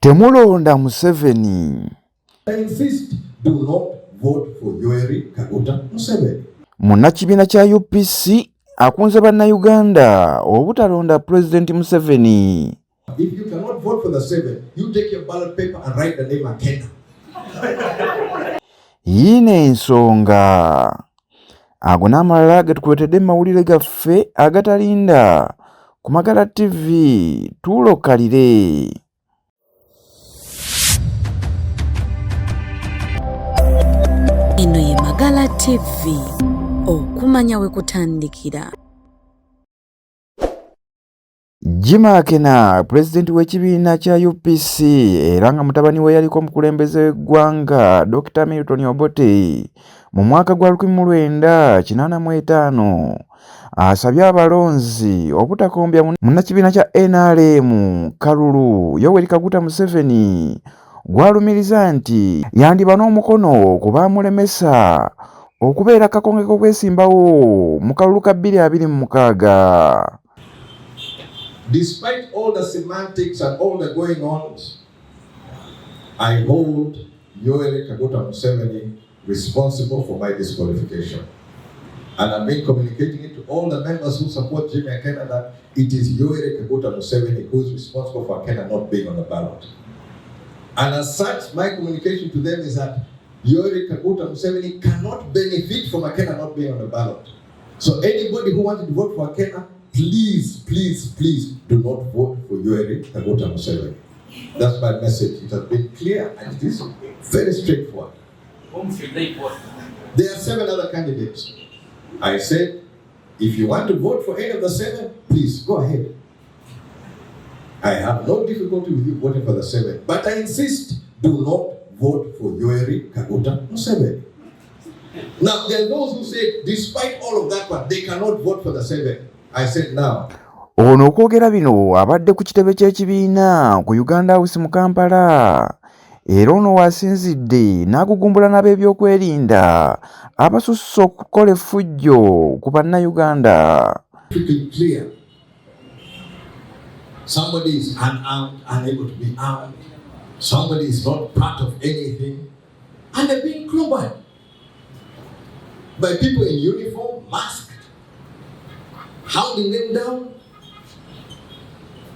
Temulonda Museveni. I insist, do not vote for yoweri kaguta Museveni. Munakibiina kya UPC Akunze Banayunda Obutalonda President Museveni. If you cannot vote for the 7, you take your ballot paper and write the name Akena. Yine ensonga ago n'amalala getukwetedde mu mawulire gaffe agatalinda ku Magala TV tulokalire. Eno ye Magala TV, okumanya we kutandikira. Akena President w'ekibiina kya UPC era nga mutabani we yaliko omukulembeze w'eggwanga Dr. Milton Obote mu mwaka gwa 1985 asabye abalonzi obutakombya munnakibiina kya NRM Kalulu Yoweri Kaguta Museveni gwalumiriza nti yandiba n'omukono kubaamulemesa okubeera kakonge k'okwesimbawo mu kalulu ka 2026. Despite all the semantics and all the going on, I hold Yoweri Kaguta Museveni responsible for my disqualification. And I've been communicating it to all the members who support Akena that it is Yoweri Kaguta Museveni who is responsible for Akena not being on the ballot. And as such, my communication to them is that Yoweri Kaguta Museveni cannot benefit from Akena not being on the ballot. So anybody who wanted to vote for Akena, please do not vote for Yoweri Kaguta Museveni. That's my message. It has been clear and it is very straightforward. There are 7 other candidates. I said, if you want to vote for any of the 7, please go ahead. I have no difficulty with you voting for the 7, but I insist, do not vote for Yoweri Kaguta Museveni. Now, there are those who say, despite all of that one, they cannot vote for the 7. I said now. Ono okwogera bino abadde ku kitebe ky'ekibiina ku Uganda House mu Kampala. Era ono wasinzidde n'agugumbula n'ab'ebyokwerinda abasusse okukola effujjo ku bannayuganda. Clear. Somebody is unarmed, unable to be armed. Somebody is not part of anything. And they're being clobbered by people in uniform, masked, hounding them down.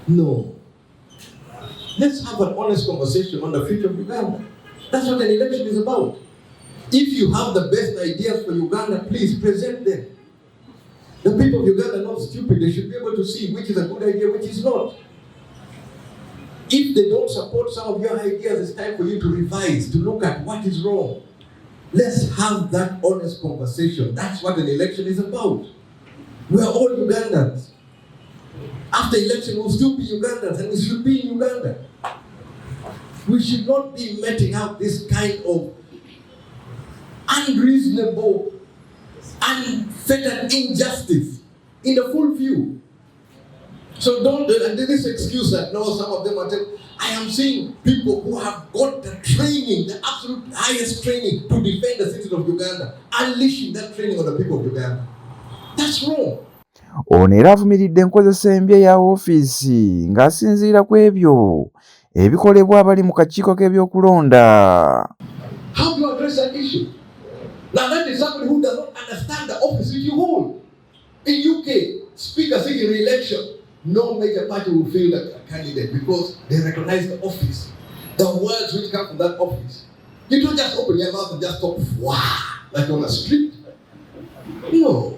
No. Let's have an honest conversation on the future of Uganda. That's what an election is about. If you have the best ideas for Uganda, please present them. The people of Uganda are not stupid. They should be able to see which is a good idea, which is not. If they don't support some of your ideas, it's time for you to revise, to look at what is wrong. Let's have that honest conversation. That's what an election is about. We are all Ugandans. After election, we'll still be Ugandans, and we should be in Uganda. We should not be meting out this kind of unreasonable, unfettered injustice in the full view. So don't do this excuse that no, some of them are telling. I am seeing people who have got the training, the absolute highest training to defend the citizens of Uganda, unleashing that training on the people of Uganda. That's wrong. Ono era avumiridde enkozesa embi eya woofiisi ng'asinziira ku ebyo ebikolebwa abali mu kakiiko k'ebyokulonda. How do you address that issue? Now that is somebody who does not understand the office which you hold. In UK, speaker seeking re-election, no major party will fail a candidate because they recognize the office. The words which come from that office. You don't just open your mouth and just talk wow, like on a street. No.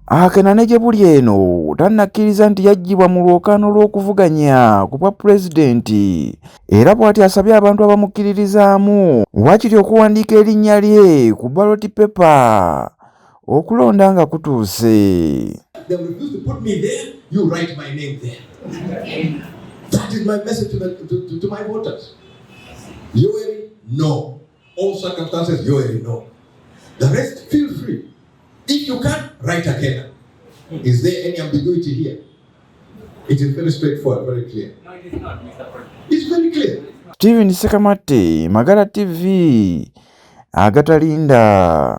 Akena ne gye buli eno tannakkiriza nti yaggyibwa mu lwokaano lw'okuvuganya ku bwa pulezidenti era bw'ati asabye abantu abamukkiririzaamu waakiri okuwandiika erinnya lye ku ballot paper okulonda nga kutuuse. They refuse to put me there, you write my name there. That is my message to my voters. Yoweri, no. All circumstances, Yoweri, no. The rest, feel free. If you can't, write Akena. Is there any ambiguity here? It is very straightforward, very clear. No, it is not, Mr. President. It's very clear. Steven Sekamate, Magala TV, agatalinda.